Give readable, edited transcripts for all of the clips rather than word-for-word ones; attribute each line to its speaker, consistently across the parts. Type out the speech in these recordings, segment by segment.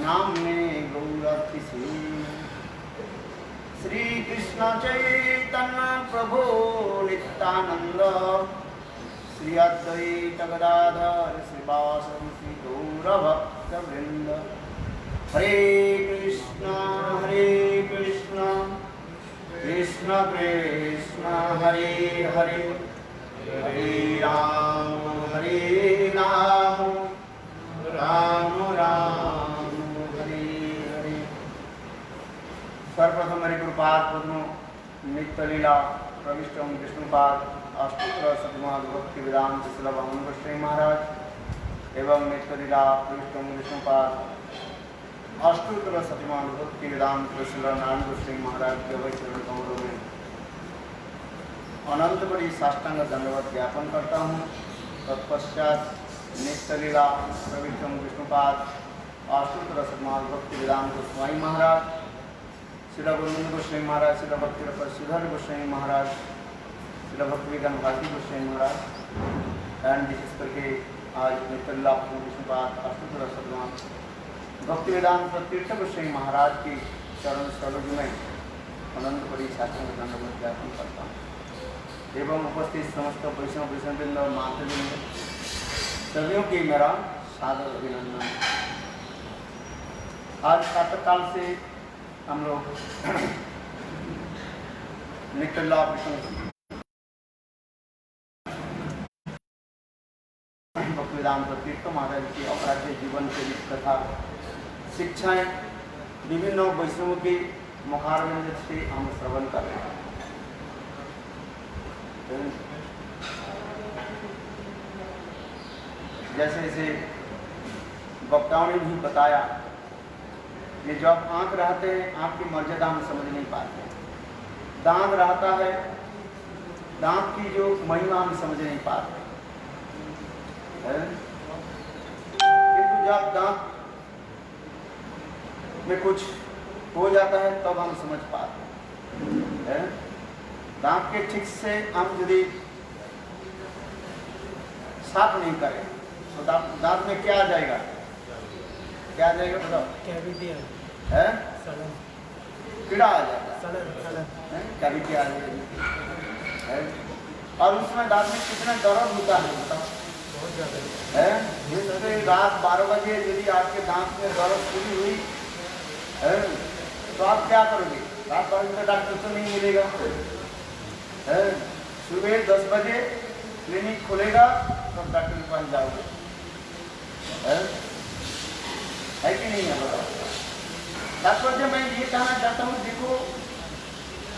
Speaker 1: नाम्ने गौरतिसे श्री कृष्ण चैतन्य प्रभु नित्यानंद श्री अद्वैत गदाधर श्रीवासव श्री गौरभक्तवृंद। हरे कृष्ण कृष्ण कृष्ण हरे हरे हरे राम राम राम हरे हरे। सर्वप्रथम हरि गुरुपाद पद्म नित्य लीला प्रविष्ट विष्णुपाद अष्टोत्तर शतमान भक्ति वेदांत सुलभ गोस्वामी महाराज एवं नित्य लीला प्रविष्ट विष्णुपाद अष्टोत्तर शतमान भक्ति वेदांत सुलभ नारायण गोस्वामी महाराज के वही चरण कमलों में अनंत बड़ी साष्टांग दंडवत ज्ञापन करता हूँ। तत्पश्चात नित्य लीला प्रविष्ट विष्णुपाद अष्टोत्तर शतमान भक्ति वेदांत गोस्वामी महाराज श्रील गुरुविंद गोस्वामी महाराज श्रील भक्ति श्रीधर गोस्वामी महाराज श्रील भक्ति वेदांत भारती गोस्वामी महाराज एंड विशेष करके आज नित्य लीला विष्णुपाद अष्टोत्तर शतमान भक्ति वेदांत तीर्थ गोस्वामी महाराज की चरण सरोज में अनंत बड़ी साष्टांग दंडवत ज्ञापन करता हूँ एवं उपस्थित समस्त वैष्णव वैष्णववृंद और मातृवृंद सभी की मेरा सादर अभिनंदन। आज प्रातःकाल से हम लोग नित्य लीला भक्ति वेदांत तीर्थ महाराज की अपराध्य जीवन के कथा शिक्षाएं विभिन्न वैष्णवों के मुखारविंद से हम श्रवण कर रहे हैं। जैसे जैसे वक्ताओं ने भी बताया कि जब आंख रहते हैं आंख की मर्यादा हम समझ नहीं पाते, दांत रहता है दांत की जो महिमा हम समझ नहीं पाते, किंतु जब दांत में कुछ हो जाता है तब हम समझ पाते हैं। दांत के ठीक से हम यदि साफ नहीं करें तो दांत में क्या आ जाएगा, क्या आ जाएगा बताओ? कैविटी है, कीड़ा आ जाएगा, कैविटी आ जाएगी। और उसमें दांत में कितना दर्द होता है बताओ? बहुत ज़्यादा है। जिससे रात 12 बजे यदि आपके दांत में दर्द शुरू हुई है तो आप क्या करोगे? रात 12 बजे डॉक्टर तो नहीं मिलेगा, सुबह 10 बजे क्लिनिक खुलेगा तो डॉक्टर के पास जाओगे, है कि नहीं है बताओ? तात्पर्य मैं ये कहना चाहता हूँ, देखो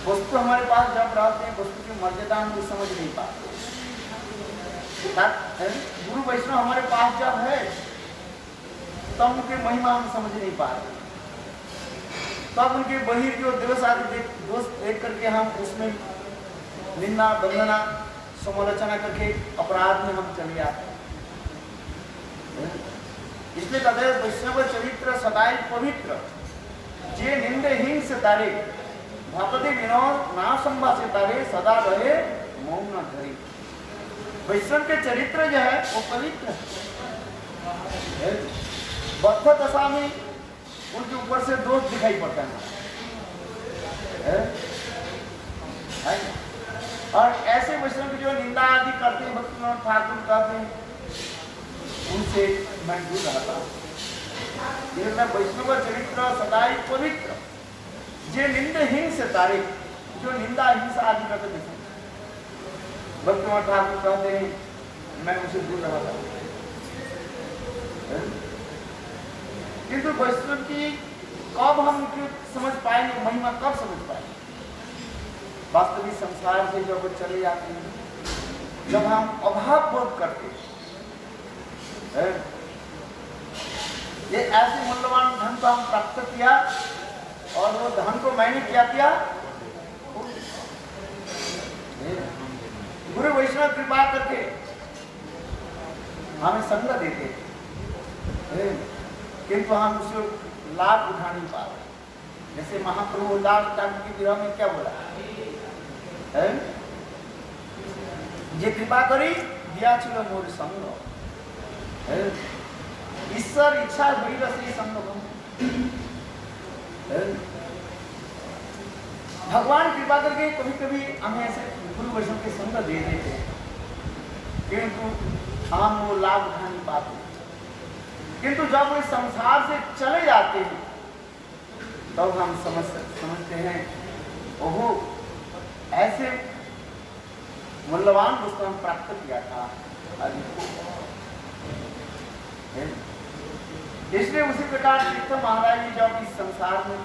Speaker 1: वस्तु हमारे पास जब रहते हैं वस्तु की मर्यादा हम समझ नहीं पाते। गुरु वैष्णव हमारे पास जब है तब उनकी महिमा हम समझ नहीं पाते, तब उनके बहिर जो दोष आदि दोष देख करके हम उसमें निंदा वंदना समालोचना करके अपराध में हम चले आते हैं। इसलिए कहते हैं वैष्णव चरित्र सदाई पवित्र जे निंदे हिंस तारे भक्ति विनोद ना संभाषे तारे सदा रहे मौन न धरे। वैष्णव के चरित्र जो है वो पवित्र है। बद्ध दशा में उनके ऊपर से दोष दिखाई पड़ता है। और ऐसे वैष्णव की जो निंदा आदि करते हैं भक्ति विनोद ठाकुर करते हैं उनसे मैं दूर रहता हूँ। वैष्णव चरित्र सदाई पवित्र जे निंद हिंस तारे, जो निंदा हिंसा आदि करते हैं भक्ति विनोद ठाकुर कहते हैं मैं उनसे दूर रहता हूँ। किंतु वैष्णव की कब हम उनकी समझ पाएंगे, महिमा कब समझ पाएंगे? वास्तविक संसार से जब चले जाते हैं, जब हम अभाव बोध करते हैं, ये ऐसे मूल्यवान धन को हम प्राप्त किया और वो धन को मैंने क्या किया? गुरु वैष्णव कृपा करके हमें संग देते, किंतु हम उससे लाभ उठा नहीं पा रहे। जैसे महाप्रभु दास ठाकुर की विरह में क्या बोला है? जे कृपा करी दिया छिलो मोर संग, ईश्वर इच्छा भइल श्री संग। भगवान कृपा करके कभी कभी हमें ऐसे गुरु वैष्णव के संग दे देते हैं, किंतु हम वो लाभ उठा नहीं पाते। किंतु जब वो संसार से चले जाते हैं तब हम समझते हैं ओहो ऐसे मूल्यवान वस्तु हम प्राप्त किया था। इसलिए उसी प्रकार तीर्थ महाराज जी जब इस संसार में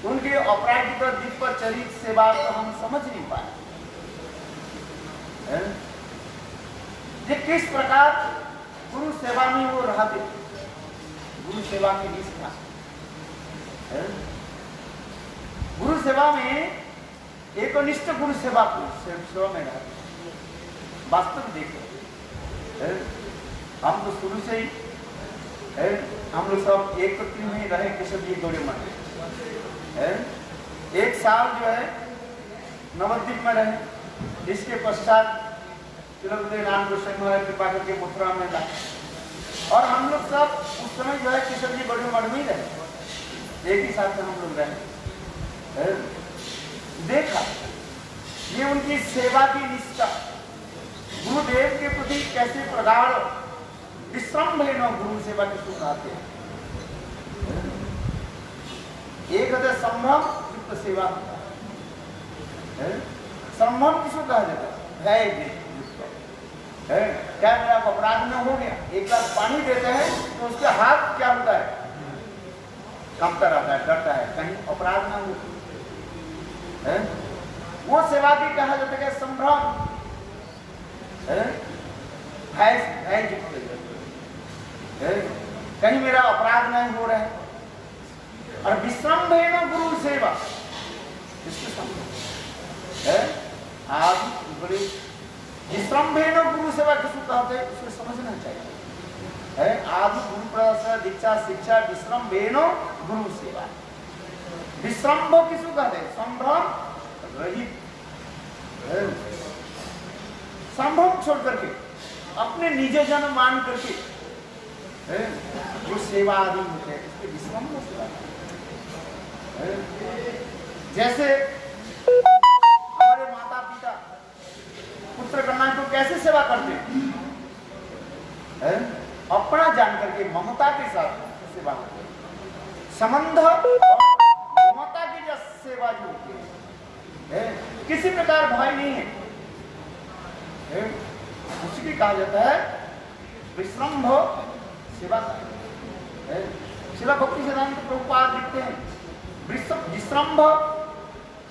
Speaker 1: उनके अपराधिक दिव्य चरित सेवा को हम समझ नहीं पाए, ये किस प्रकार गुरु सेवा में वो रहा थे, गुरु सेवा की निष्ठा, गुरु सेवा में एकनिष्ठ गुरु सेवा में रहा। वास्तव देखो हम तो शुरू से ही हम लोग सब एक में ही रहे केशव जी गौड़ी मठ में। एक साल जो है नवद्वीप में रहे, इसके पश्चात नाम गोस्वामी महाराज कृपा करके मथुरा में रहा, और हम लोग सब उस समय जो है केशव जी गौड़ी मठ में ही रहे, एक ही साथ हम लोग रहे। देखा ये उनकी सेवा की निष्ठा, गुरुदेव के प्रति कैसे प्रगाढ़ विश्रम गुरु सेवा के सुख आते हैं। एक है संभ्रम युक्त सेवा, संभ्रम किसको कहा जाता है? भय युक्त। क्या मेरा अपराध में हो गया, एक ग्लास पानी देते हैं तो उसके हाथ क्या होता है, कांपता रहता है, डरता है कहीं अपराध ना हो। वो सेवा की कहा जाता है संभ्रम, भय युक्त, कहीं मेरा अपराध नहीं हो रहा है। और विश्रम्भेन गुरु सेवा, इसको समझो आज बड़ी विश्रम्भेन गुरु सेवा किसको कहते हैं, उसको समझना चाहिए। आदि गुरु प्रसाद दीक्षा शिक्षा विश्रम्भेन गुरु सेवा। विश्रम्भ किसको कहते हैं? संभ्रम रहित, संभ्रम छोड़ करके अपने निज जन मान करके जो सेवा आदि होते हैं इसके विश्रम्भ सेवा। जैसे हमारे माता पिता पुत्र कन्या को कैसे सेवा करते हैं? अपना जान करके ममता के साथ सेवा करते हैं। संबंध और ममता की जो सेवा जो होती है किसी प्रकार भय नहीं है, उसकी कहा जाता है विश्रम्भ सेवा। शिला भक्ति सिद्धांत प्रभुपाद लिखते हैं विश्रम्भ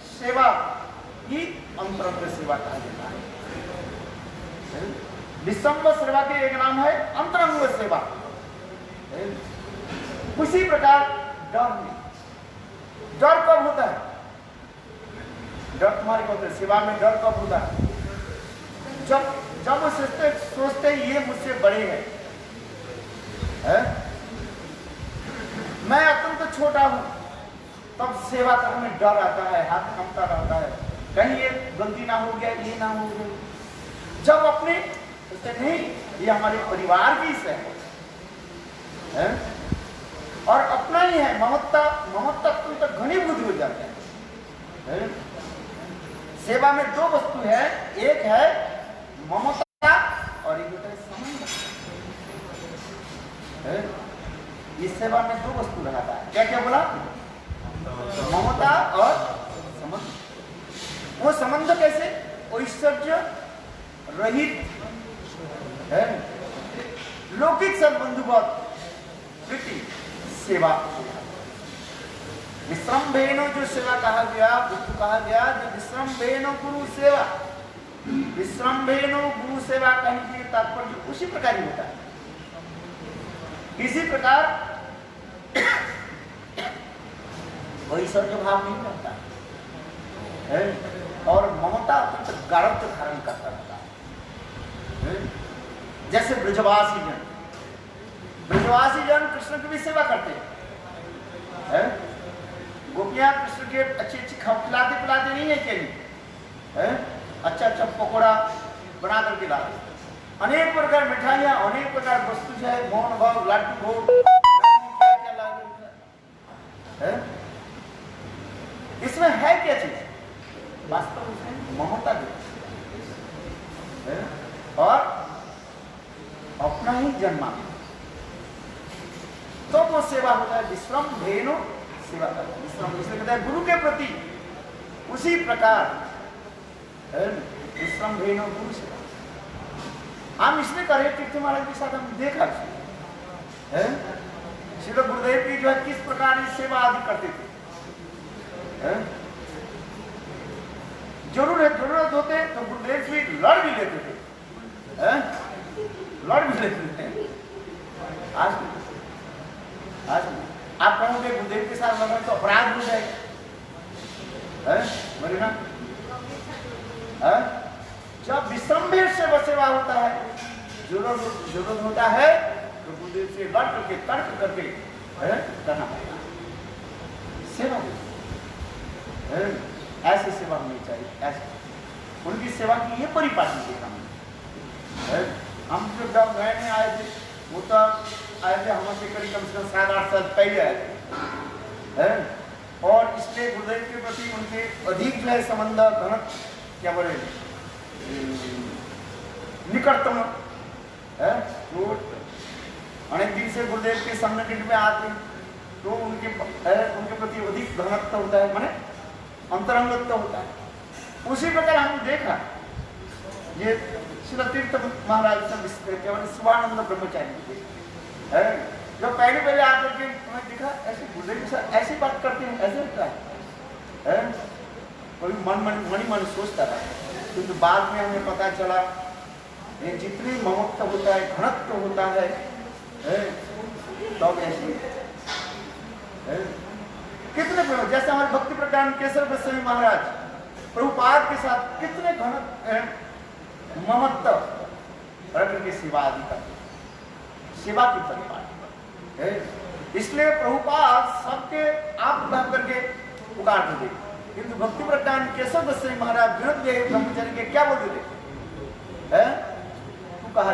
Speaker 1: सेवा की अंतरंग सेवा कहा जाता है। विश्रम्भ सेवा के एक नाम है अंतरंग सेवा। उसी प्रकार डर नहीं, डर कब होता है? डर तुम्हारे को सेवा में डर कब होता है? जब वो सोचते ये मुझसे बड़े हैं, मैं अत्यंत छोटा हूं, तब सेवा करने में डर आता है, हाथ कंपता रहता है, कहीं ये गलती ना हो गया, ये ना हो गया। जब अपने नहीं ये हमारे परिवार की है और अपना ही है, ममता तो घनीभूत हो जाते हैं। सेवा में दो वस्तु है, एक है ममता और एक होता है संबंध। इस सेवा में दो वस्तु रहता है, क्या क्या बोला? ममता और संबंध। वो संबंध कैसे? ऐश्वर्य रहित है, लौकिक संबंधवत प्रीति सेवा। विश्रम्भेन जो सेवा कहा गया, उसको कहा गया जो विश्रम्भेन गुरु सेवा। विश्रम्भेन गुरु सेवा कहने के तात्पर्य उसी प्रकार ही होता है। किसी प्रकार ऐश्वर्य भाव नहीं करता है और ममता अत्यंत गाढ़त्व धारण करता रहता है। जैसे ब्रजवासी जन कृष्ण की भी सेवा करते हैं। गोपियां कृष्ण के अच्छी खिलाते पिलाते नहीं है केली, अच्छा पकौड़ा बना करके लाते, अनेक प्रकार मिठाइयां, अनेक प्रकार वस्तु है, मोहन भोग, लड्डू भोग है? इसमें है क्या चीज? वास्तव में ममता है और अपना ही जन्मा तो वो सेवा होता है। विश्रम धेनु सेवा करता है। विश्रम इसलिए कहता है गुरु के प्रति उसी प्रकार विश्रम धेनु गुरु सेवा हम इसलिए करे। तीर्थ महाराज के साथ हम देखा है श्री गुरुदेव की जो है किस प्रकार की सेवा आदि करते थे। जरूरत होते तो गुरुदेव भी लड़ भी लेते थे, लड़ भी लेते थे। आज आप कहोगे गुरुदेव के साथ लड़ना तो अपराध हो जाएगा, बोले ना। जब विश्रम्भेर से सेवा होता है, जरूरत होता है तो गुरुदेव से लड़ करके तर्क करके करना पड़ेगा। सेवा ऐसी सेवा होनी चाहिए। ऐसे उनकी सेवा की ये परिपाटी है। हम जब नए में आए थे वो तो आए थे हमसे करीब कम से कम 7-8 साल पहले आए थे और इसलिए गुरुदेव के प्रति उनके अधिक जो है संबंध घनत क्या बोले निकटतम है। तो अनेक दिन से गुरुदेव के संगठन में आते तो उनके प्रति अधिक घनत्व होता है, माने अंतरंगत्व होता है। उसी प्रकार हमने देखा ये श्री तीर्थ महाराज केवल शिवानंद ब्रह्मचारी थे, जो पहले आकर के हमें दिखा ऐसे गुरुदेव के साथ ऐसी बात करते हैं, ऐसे होता है। कभी मन सोचता था, क्योंकि बाद में हमें पता चला ये जितनी ममत्व होता है, घनत्व होता है तब ऐसे कितने जैसे हमारे भक्ति प्रकांड केसर गोस्वामी महाराज प्रभुपाद के साथ कितने घन ममत्व रख के सेवा आदि करते, सेवा की परिपाटी। इसलिए प्रभुपाद सबके आप बन करके पुकार देते, किंतु भक्ति प्रकांड केसर गोस्वामी महाराज विनोद देव ब्रह्मचारी के क्या बोलते थे? तू कहा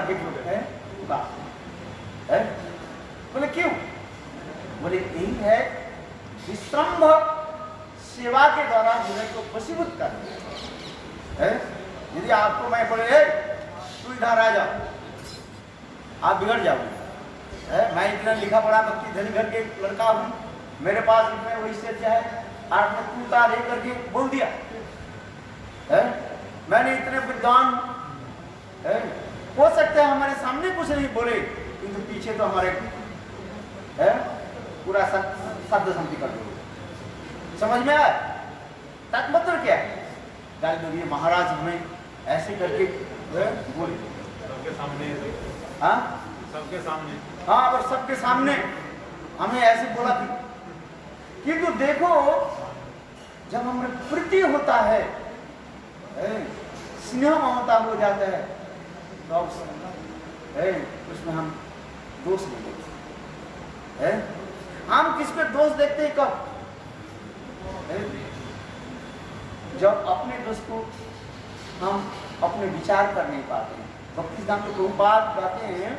Speaker 1: है बोले क्यों? बोले यही है विश्रम्भ सेवा के द्वारा हृदय को वशीभूत करना है। यदि आपको मैं बोले तू इधर आ जाओ, आप बिगड़ जाओगे। मैं इतना लिखा पढ़ा भक्ति धनी घर के लड़का हूँ, मेरे पास इतने वैसे है, आपने तू तार करके बोल दिया मैंने इतने विद्वान हो सकते हैं हमारे सामने कुछ नहीं बोले, किंतु पीछे तो हमारे पूरा शब्द संधि कर दो। समझ में आया तात्पर्य क्या है? गाली दो ये महाराज हमें ऐसे करके बोले सबके सामने, हाँ सबके सामने, हाँ और सबके सामने हमें ऐसे बोला थी। किंतु देखो जब हमें प्रीति होता है, स्नेह ममता हो जाता है, तो उसमें हम दोष नहीं देखते। हम किस पे दोष देखते हैं? कब? जब अपने दोष को हम अपने विचार कर नहीं पाते हैं। भक्ति सिद्धांत में प्रभुपाद कहते हैं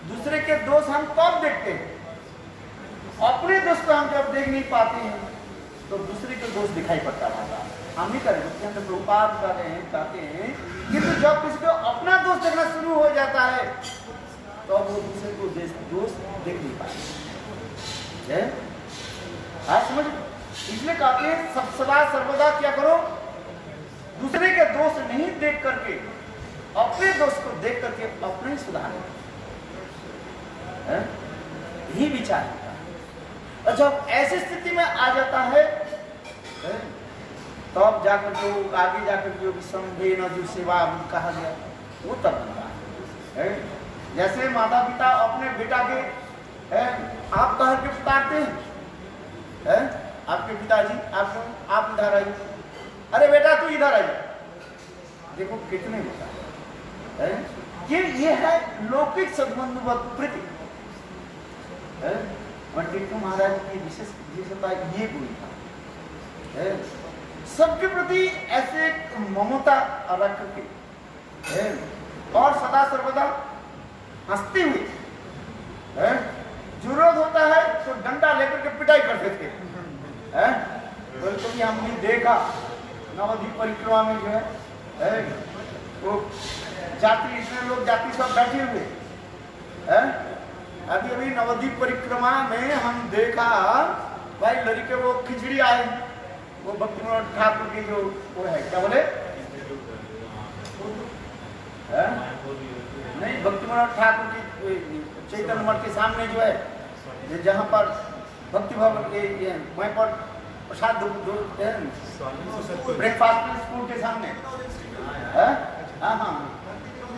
Speaker 1: दूसरे के दोष हम कब देखते हैं? अपने दोष को हम जब देख नहीं पाते हैं तो दूसरे के दोष दिखाई पड़ता है। हम नहीं करें, भक्ति प्रभुपाद कहते हैं कि तो जब किसी को अपना दोष देखना शुरू हो जाता है तो वो दूसरे को दोष देख नहीं पाते। आज समझ, इसलिए कहते हैं सब सदा सर्वदा क्या करो, दूसरे के दोष नहीं देख करके अपने दोष को देख करके अपने ही सुधार, यही विचार होता है। और जब ऐसी स्थिति में आ जाता है तो अब जाकर जो आगे जाकर जो विश्रम्भेन जो सेवा कहा गया वो तब बनता है। जैसे माता पिता अपने बेटा के आप कह के पुकारते हैं, आपके पिताजी आपको आप इधर आइए, अरे बेटा तू इधर आइए, देखो कितने होता है। ये है लौकिक सद्बंधु प्रीति। तीर्थ महाराज की विशेष विशेषता ये गुण था, सबके प्रति ऐसे ममता रख के और सदा सर्वदा हंसते हुए, जरूरत होता है तो डंडा लेकर के पिटाई करते थे, कि हमने देखा नवद्वीप परिक्रमा में जो है वो यात्री, इतने लोग यात्री सब बैठे हुए हैं। अभी अभी नवद्वीप परिक्रमा में हम देखा भाई लड़के वो खिचड़ी आए, वो भक्ति मनोहर ठाकुर की जो वो है, क्या बोले नहीं, भक्ति मनोहर ठाकुर की चैतन्य मठ के सामने जो है, जहाँ पर भक्ति भवन के वहीं पर प्रसाद ब्रेकफास्ट स्कूल के सामने हाँ हाँ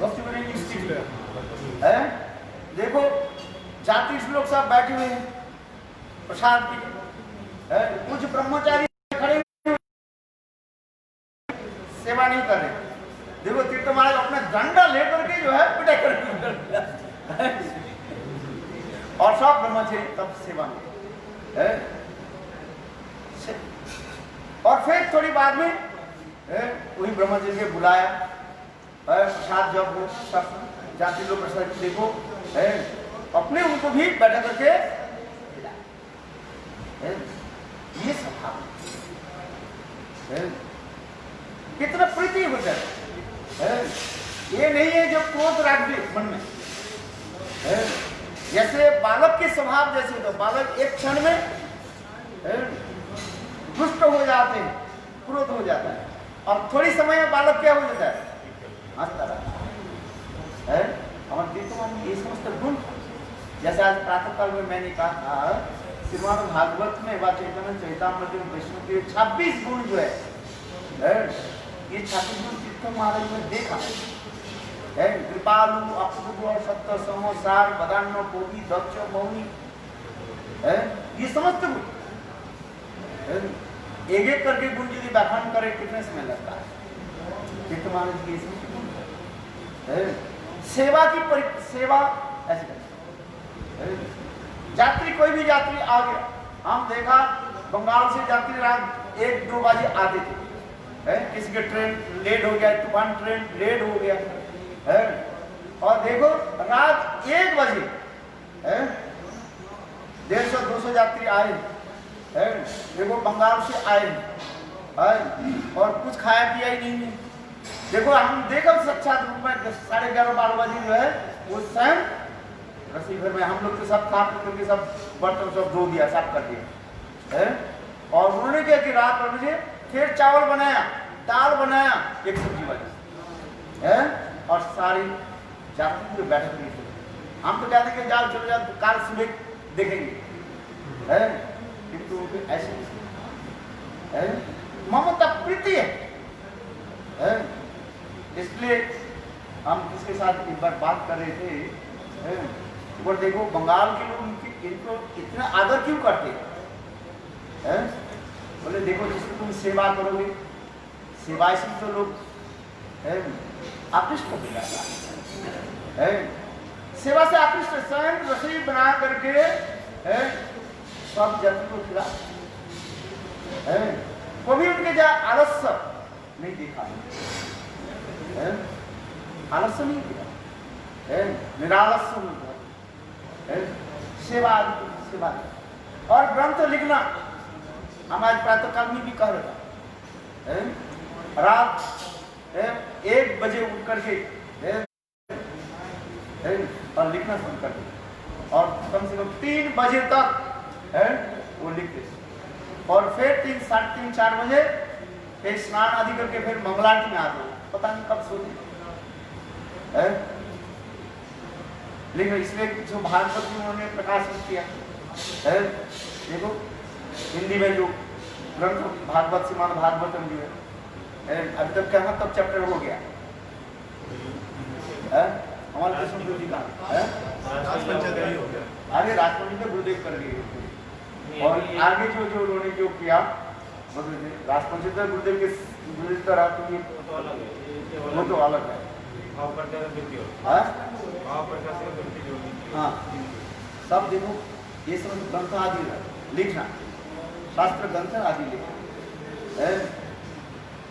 Speaker 1: भक्ति मनोहर इंस्टीट्यूट है। देखो जाति लोग सब बैठे हुए हैं प्रसाद की, कुछ ब्रह्मचारी खड़े सेवा नहीं कर रहे। देखो तीर्थ महाराज अपने डंडा लेकर के जो है पिटाई कर और सब ब्रह्मचारी तब सेवा में है। और फिर थोड़ी बाद में वही ब्रह्मचारी के बुलाया, प्रसाद जब वो सब जाति लोग प्रसाद देखो अपने उनको भी बैठा करके ये स्वभाव कितना प्रीति होता है। ये नहीं है जो क्रोध रख दे मन में, जैसे बालक के स्वभाव जैसे होता, बालक एक क्षण में दुष्ट हो जाते हैं, क्रोध हो जाता है, और थोड़ी समय में बालक क्या हो जाता है, हंसता रहता है। और ये समस्त गुण, जैसे आज प्रातः काल में मैंने कहा था श्रीमद् भागवत में व चैतन्य चैतामृत में वैष्णव के 26 गुण जो है ये 26 गुण तीर्थ महाराज में देखा है। कृपालु, अपूर्व, सत्य, समोसार, बदान्य, कोबी, दक्ष, मौनी, ये समस्त गुण एक एक करके गुण यदि व्याख्यान करे कितने समय लगता है। तीर्थ महाराज की समस्त गुण सेवा की सेवा ऐसे यात्री, कोई भी यात्री आ गया, हम देखा बंगाल से यात्री रात 1-2 बजे आते थे, किसी के ट्रेन लेट हो गया, तूफान ट्रेन लेट हो गया है, और देखो रात 1 बजे 150-200 यात्री आए है। देखो बंगाल से आए और कुछ खाया पिया ही नहीं है। देखो हम देखो साक्षात रूप में 11:30-12 बजे जो है उस टाइम रसोई घर में हम लोग तो सब खा पी करके सब बर्तन सब धो दिया, साफ कर दिया है। और उन्होंने क्या कि रात 12 बजे फिर चावल बनाया, दाल बनाया, एक सब्जी बनी है, और सारी जाति को बैठक नहीं थे। हम तो कहते कि जाओ चलो जाओ काल सुबह देखेंगे है, किंतु ऐसे है ममता प्रीति है। इसलिए हम इसके साथ एक बार बात कर रहे थे, और देखो बंगाल के लोग इनको इतना आदर क्यों करते हैं? बोले देखो जिसको तुम सेवा करोगे, सेवा से तो लोग आकृष्ट हो जाता है। सेवा से आकृष्ट, स्वयं रसोई बना करके सब जन को खिला, कभी उनके जा आलस्य नहीं देखा, आलस्य नहीं दिया, निरालस्य सेवा सेवा। और ग्रंथ लिखना हम आज प्रातः काल में भी कह रहे थे, रात 1 बजे उठ करके और लिखना शुरू कर दिया, और कम से कम 3 बजे तक वो लिखते, और फिर 3-3:30-4 बजे फिर स्नान आदि करके फिर मंगलारती में आते, पता नहीं कब सोते लेकिन इसलिए जो भागवत में उन्होंने प्रकाशित किया है, देखो हिंदी में जो ग्रंथ भागवत श्रीमद् भागवतम जो है अभी तक कहाँ तक चैप्टर हो गया हमारे कृष्ण जी का आगे राजपंडित गुरुदेव कर लिए, और आगे जो जो उन्होंने जो किया राजपंडित गुरुदेव के गुरुदेव का रात वो तो अलग है। हाँ सब देखो ये सब ग्रंथ आदि लिखना, शास्त्र ग्रंथ आदि लिखना,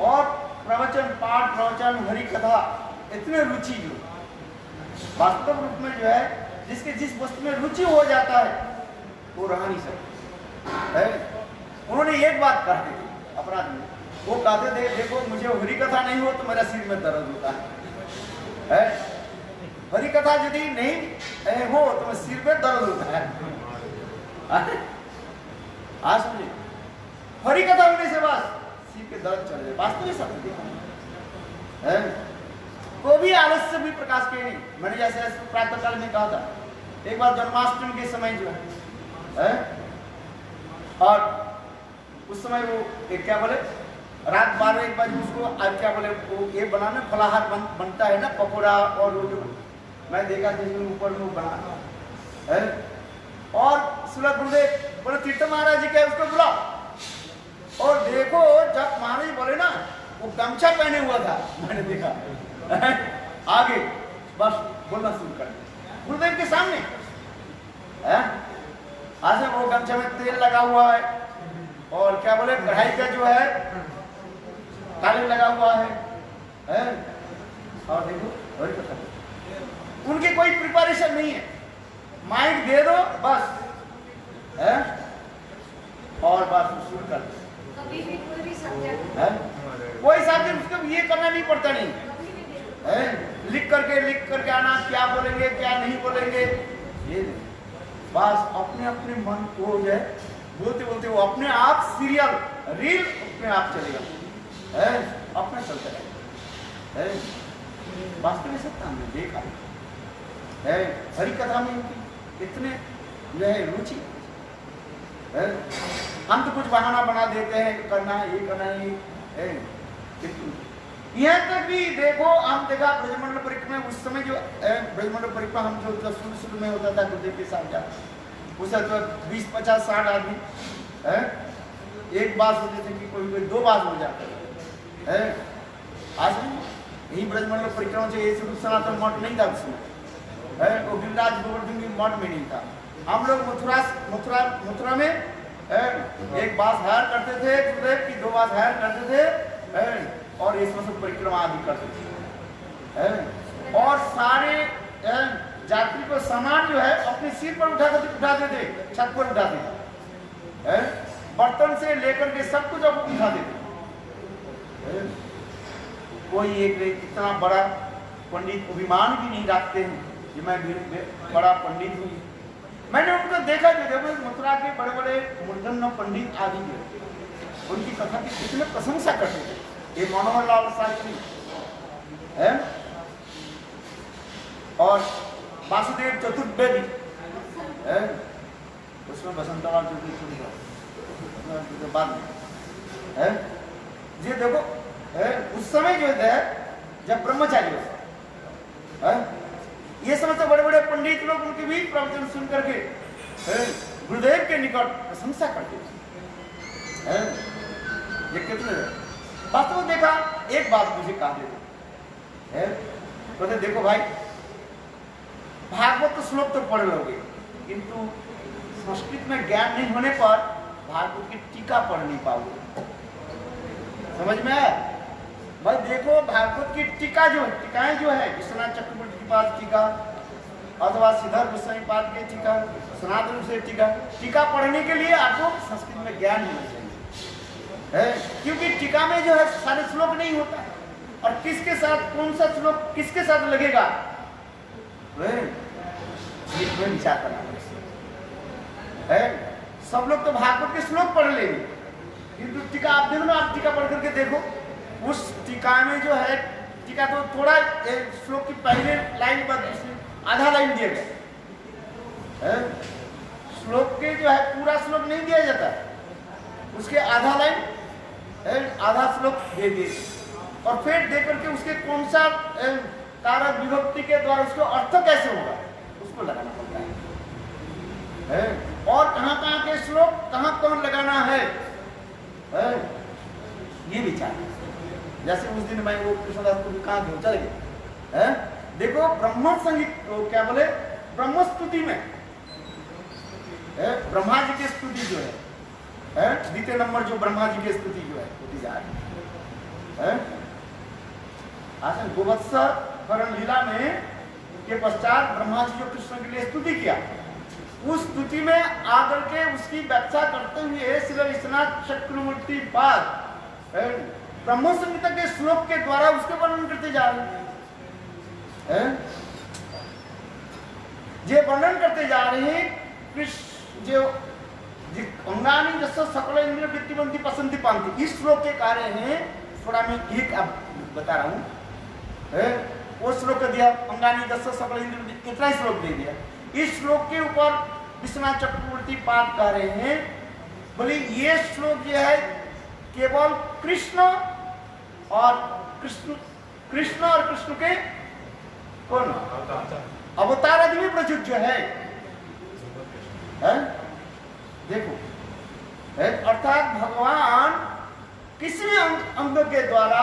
Speaker 1: और प्रवचन पाठ प्रवचन हरि कथा इतने रुचि जो वास्तव रूप में जो है जिसके जिस वस्तु में रुचि हो जाता है वो रह नहीं सकता है। उन्होंने एक बात कहते थे अपराध में। वो कहते थे देखो मुझे हरि कथा नहीं हो तो मेरा सिर में दर्द होता है, हरि कथा यदि नहीं हो तो मेरे सिर में दर्द होता है। आज समझे, हरि कथा होने से बस सिर के दर्द चल रहे, वास्तविक सत्य देखा है। वो भी आलस्य भी प्रकाश के नहीं। मैंने जैसे प्रातः काल में कहा था, एक बार जन्माष्टमी के समय जो है और उस समय वो क्या बोले रात 12-1 बजे उसको आज क्या बोले वो ये बनाना फलाहार बनता है ना, पकौड़ा और वो जो मैं देखा जिसमें ऊपर में वो बना है। और सुलभ गुरुदेव बोले तीर्थ महाराज जी क्या उसको बुला, और देखो जब महाराज बोले ना वो गमछा पहने हुआ था, मैंने देखा आगे बस बोलना शुरू कर दिया गुरुदेव के सामने है। आज वो गमछा में तेल लगा हुआ है और क्या बोले कढ़ाई का जो है ताले लगा हुआ है? और देखो उनकी कोई प्रिपरेशन नहीं है, माइक दे दो बस है और बस शुरू कर दो। कोई सब्जेक्ट उसको ये करना नहीं पड़ता, नहीं है लिख करके आना क्या बोलेंगे क्या नहीं बोलेंगे, ये बस अपने अपने मन को जो है बोलते बोलते वो अपने आप सीरियल रील अपने आप चलेगा है, अपने चलते रहे। वास्तव में सत्य हमने देखा है, हरि कथा में इतने जो है रुचि है। हम तो कुछ बहाना बना देते हैं करना है ये करना है। यहाँ तक भी देखो हम देखा ब्रजमंडल परिक्रमा उस समय जो ब्रजमंडल परिक्रमा हम जो शुरू में होता था गुरुदेव के साथ जाते उस तो 20-50-60 आदमी है, एक बात होती थी कि कोई 2 बात हो जाते है। आज यही ब्रजमंडल परिक्रमा से ये सनातन मठ नहीं था उसमें है, वो गिरिराज गोवर्धन मठ में नहीं था। हम लोग मथुरा में एक बास हायर करते थे गुरुदेव की, 2 बास हायर करते थे और इसमें से परिक्रमा आदि करते थे और सारे यात्री को सामान जो है अपने सिर पर उठाते थे, छत पर उठाते थे, बर्तन से लेकर के सब कुछ अब उठाते थे। कोई एक इतना बड़ा पंडित अभिमान भी नहीं रखते हैं कि मैं बड़ा पंडित हूँ। मैंने उनको देखा जो देखो मथुरा के बड़े बड़े मूर्धन्य पंडित आदि थे, उनकी कथा की कितने प्रशंसा करते थे। ये मनोहर लाल शास्त्री है और वासुदेव चतुर्वेदी है, उसमें बसंतराव चतुर्वेदी बाद में है। ये देखो है उस समय जो है जब ब्रह्मचारी है, ये समय तो बड़े बड़े पंडित लोग उनके भी प्रवचन सुन करके गुरुदेव के निकट प्रशंसा करते हैं। ये कितने वास्तव देखा एक बात मुझे कहा देते कहते देखो भाई भागवत तो श्लोक तो पढ़ लोगे किंतु संस्कृत में ज्ञान नहीं होने पर भागवत की टीका पढ़ नहीं पाओगे। समझ में आया भाई? देखो भागवत की टीका जो है, टीकाएं जो है विश्वनाथ चक्रवर्ती के पास टीका अथवा श्रीधर गोस्वामी पाद के टीका, सनातन से टीका पढ़ने के लिए आपको संस्कृत में ज्ञान होना चाहिए है, क्योंकि टीका में जो है सारे श्लोक नहीं होता है और किसके साथ कौन सा श्लोक किसके साथ लगेगा विचार करना है। सब लोग तो भागवत के श्लोक पढ़ लेंगे किंतु टीका आप देखो ना, आप टीका पढ़ करके देखो उस टीका में जो है टीका तो थोड़ा श्लोक की पहले लाइन बाद दूसरी आधा लाइन दिया गया, श्लोक के जो है पूरा श्लोक नहीं दिया जाता, उसके आधा लाइन आधा श्लोक दे दिए और फिर दे करके उसके कौन सा कारक विभक्ति के द्वारा उसको अर्थ कैसे होगा उसको लगाना पड़ता है और कहाँ के श्लोक कहाँ लगाना है ये विचार। जैसे उस दिन मैं वो कृष्णदास को कहा गया चल गए देखो ब्रह्म संगीत क्या बोले ब्रह्म स्तुति में ब्रह्मा जी की स्तुति जो है द्वितीय नंबर जो ब्रह्मा जी की स्तुति जो है होती जा रही है। आज गोवत्स हरण लीला में के पश्चात ब्रह्मा जी जो कृष्ण के लिए स्तुति किया, उस स्तुति में आकर के उसकी व्याख्या करते हुए श्री विश्वनाथ चक्रवर्ती पाद ब्रह्म संहिता के श्लोक के द्वारा उसके वर्णन करते जा रहे हैं। ये वर्णन करते जा रहे हैं कृष्ण जो अंगानी जैसा सकल इंद्र वृत्तिवंती पसंदी पांति, इस श्लोक के कार्य हैं। थोड़ा मैं एक अब बता रहा हूँ, वो श्लोक दिया अंगानी जैसा सकल इंद्र, कितना ही श्लोक दे दिया। इस श्लोक के ऊपर विश्वनाथ चक्रवर्ती पाठ कर रहे हैं, बोले ये श्लोक जो है केवल कृष्ण और कृष्ण के कौन अवतार आदि में प्रयुक्त है? देखो, अर्थात भगवान किसी भी अंग के द्वारा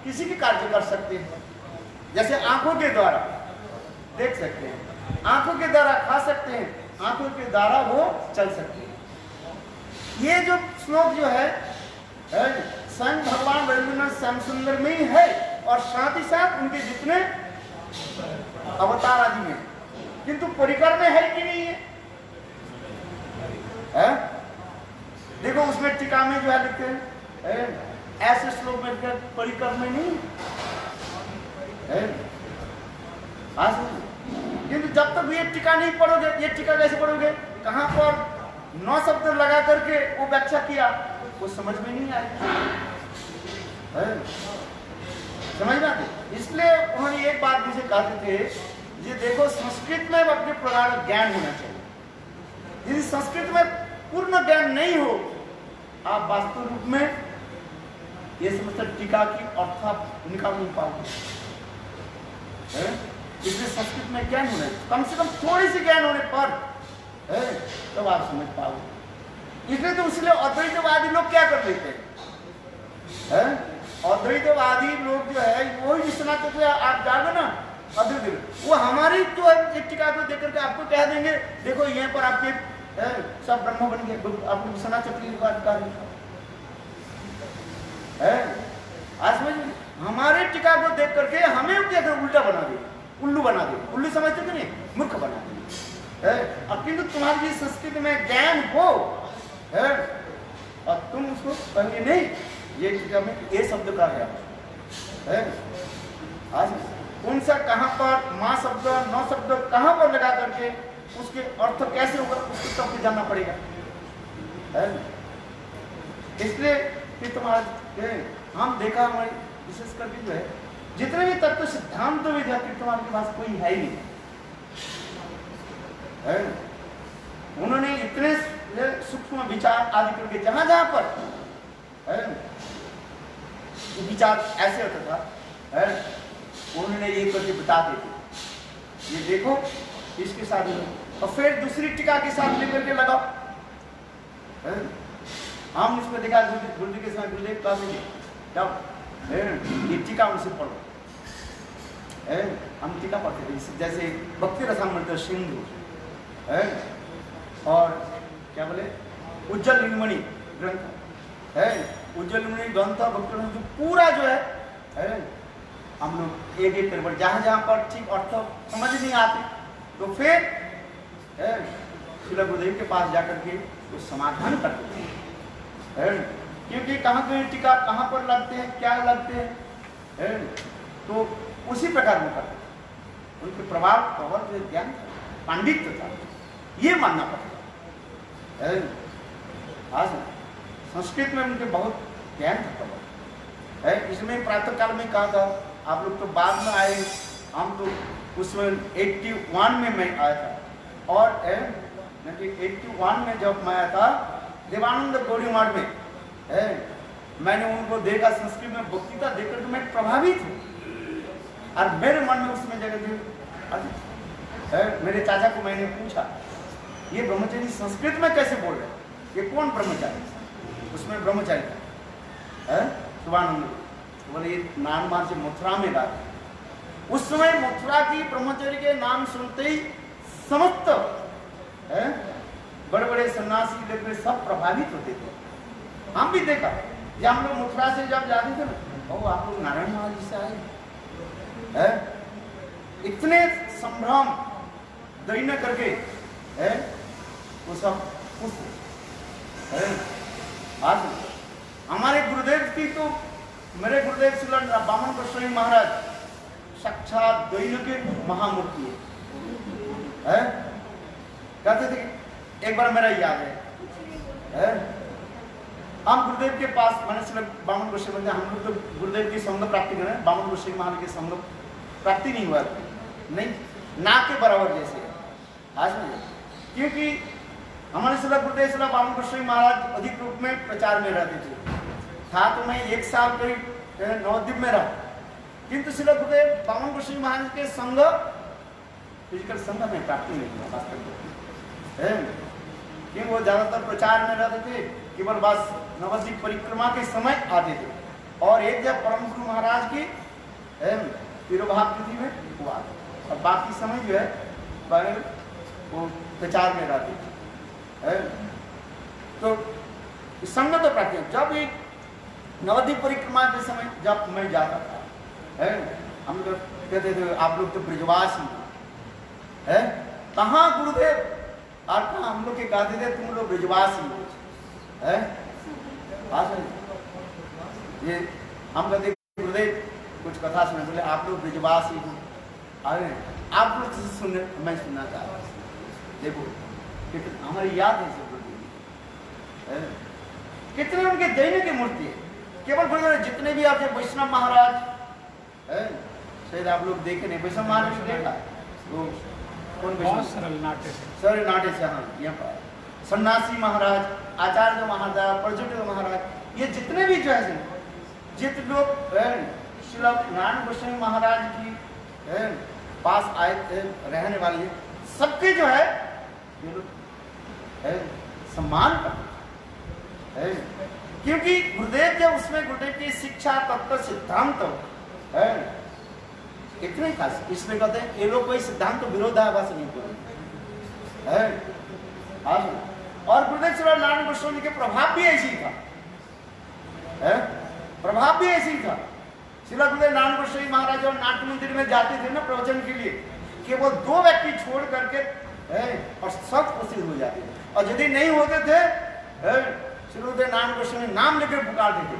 Speaker 1: किसी भी कार्य कर सकते हैं। जैसे आंखों के द्वारा देख सकते हैं, आंखों के द्वारा खा सकते हैं, आंखों के द्वारा वो चल सकते हैं। ये जो श्लोक जो है स्वयं भगवान रविन्द्रनाथ श्याम सुंदर में ही है, और साथ ही साथ उनके जितने अवतार आदि में, किंतु परिकर में है कि नहीं है? देखो उसमें टीका में जो है लिखते हैं ऐसे श्लोक में परिकर में नहीं है। किंतु जब तक ये टीका नहीं पढ़ोगे, ये टीका कैसे पढ़ोगे? कहां पर 9 शब्द लगा करके वो व्याख्या किया, वो समझ में नहीं आएगा। समझ में आते? इसलिए उन्होंने एक बात मुझे कहते थे, ये देखो संस्कृत में अपने प्रकार का ज्ञान होना चाहिए। यदि संस्कृत में पूर्ण ज्ञान नहीं हो, आप वास्तव रूप में ये समस्त टीका की अर्थ आप निकाल नहीं पाओगे। इसलिए संस्कृत में ज्ञान होना चाहिए, कम से कम थोड़ी सी ज्ञान होने पर तब आप समझ पाओगे। इसलिए तो इसलिए अद्वैतवादी लोग क्या कर लेते हैं? अद्वैतवादी लोग जो है वो ही विश्वनाथ चक्रवर्ती, आप जाओगे ना अद्वैत, वो हमारी जो है टीका को देख करके आपको कह देंगे देखो यहाँ पर आपके सब ब्रह्म बन गए, आपको विश्वनाथ चक्रवर्ती की बात कर आज समझ। हमारे टीका को देख करके हमें क्या उल्टा बना दे, उल्लू बना दे। उल्लू समझते कि नहीं? मूर्ख बना दे। और किंतु तुम्हारी संस्कृति में ज्ञान हो और तुम उसको कहेंगे नहीं ये टीका में ये शब्द का है। आज कौन सा कहां पर माँ शब्द 9 शब्द कहां पर लगा करके उसके अर्थ कैसे होगा, उसको तब जानना पड़ेगा। इसलिए कि तुम्हारे हम देखा हमारे विशेष करके जो है जितने भी तत्व सिद्धांत विद्यार्थी तुम्हारे पास कोई है ही नहीं। उन्होंने इतने सूक्ष्म विचार आदि करके जहां जहां पर विचार ऐसे होता था, उन्होंने ये करके बताते थे ये देखो इसके साथ, और फिर दूसरी टीका के साथ लेकर के लगाओ। हम इसको देखा गुरुजी के साथ, गुरुदेव कहा ये टीका उनसे पढ़ो। हम टीका पढ़ते थे, जैसे भक्ति रसामृत सिंधु और क्या बोले उज्जवल नीलमणि ग्रंथ है, उज्जवल नीलमणि ग्रंथ भक्ति पूरा जो है हम लोग एक एक कर जहां जहां पर ठीक अर्थ समझ नहीं आते तो फिर श्रील गुरुदेव के पास जाकर के वो समाधान करते हैं। क्योंकि कहाँ पे टीका कहाँ पर लगते हैं, क्या लगते हैं, तो उसी प्रकार में करते हैं। उनके प्रभाव प्रबल ज्ञान पांडित्य था, ये मानना पड़ता है। आज संस्कृत में उनके बहुत ज्ञान था प्रबल है। इसमें प्रातः काल में कहा था, आप लोग तो बाद में आए, हम तो उसमें 81 में मैं आया था, और 81 में जब मैं आया था देवानंद गौड़ी मठ में मैंने उनको देखा, संस्कृत में वक्तृता देखकर तो मैं प्रभावित हूँ। और मेरे मन में उसमें जगह थी, मेरे चाचा को मैंने पूछा ये ब्रह्मचारी संस्कृत में कैसे बोल रहे, ये कौन ब्रह्मचारी? उसमें ब्रह्मचारी था शिवानंद, बोले ये म्यांमार से मथुरा में रहा। उस समय मथुरा की ब्रह्मचारी के नाम सुनते ही समस्त बड़े बड़े सन्यासी लोग सब प्रभावित होते थे। हम भी देखा जब हम लोग मथुरा से जब जाते थे ना, ओ आप लोग नारायण महाराज से आए, इतने संभ्रम दैन्य करके वो सब आज हमारे गुरुदेव की तो मेरे गुरुदेव श्री बामन गोस्वामी महाराज साक्षात दैव के महामूर्ति है? कहते थे, एक बार मेरा याद है हम गुरुदेव के पास मैंने श्री बामन गोस्वामी हम लोग तो गुरुदेव की संग प्राप्ति करें, बामन गोस्वामी महाराज की संग प्राप्ति नहीं हुआ, नहीं ना के बराबर जैसे आज में, क्योंकि हमारे श्री गुरुदेव श्री बामन गोस्वामी महाराज अधिक रूप में प्रचार में रहते थे। था तो मैं 1 साल करीब नवद्वीप में रहा, किंतु श्री गुरुदेव बामन गोस्वामी महाराज के संग फिजिकल संग में प्राप्ति नहीं हुआ वास्तव में, क्योंकि वो ज्यादातर प्रचार में रहते थे, केवल बस नवद्वीप परिक्रमा के समय आते थे, और एक जब परम गुरु महाराज की तिरुभाव तिथि में हुआ, और बाकी समय जो है वो प्रचार में रहते थे। तो संग तो प्राप्ति, जब एक नवद्वीप परिक्रमा के समय जब मैं जाता था, हम लोग कहते थे आप लोग तो ब्रजवासी है, कहाँ गुरुदेव और कहाँ हम लोग के कहते थे तुम लोग ब्रजवासी है। ये हम कहते गुरुदेव कुछ कथा सुने, बोले आप लोग ब्रजवासी हो, अरे आप लोग से सुनने मैं सुनना चाह रहा हूँ। देखो हमारी याद है कितने उनके दैन्य की मूर्ति है, केवल गुरुदेव जितने भी आपके वैष्णव महाराज है, शायद आप लोग देखे नहीं, वैष्णव महाराज देखा तो कौन वैष्णव? सरल नाटे से, हाँ यहाँ पर सन्यासी महाराज, आचार्य महाराज, प्रज्वलित महाराज, ये जितने भी जो है जितने लोग श्री नारायण गोस्वामी महाराज की पास आए थे रहने वाले, सबके जो है ये लोग सम्मान करते हैं, क्योंकि गुरुदेव जब उसमें गुरुदेव की शिक्षा तत्व सिद्धांत है इतने खास, इसमें कहते हैं ये लोग कोई सिद्धांत विरोधाभास नहीं बोले है। और गुरुदेव श्री नारायण गोस्वामी के प्रभाव भी ऐसी था, प्रभाव भी ऐसी था। श्री गुरुदेव नारायण गोस्वामी महाराज और नाट्य मंदिर में जाते थे ना प्रवचन के लिए, केवल 2 व्यक्ति छोड़ करके और सब प्रसिद्ध हो जाते थे, और यदि नहीं होते थे श्री गुरुदेव नारायण गोस्वामी नाम लेकर पुकारते थे,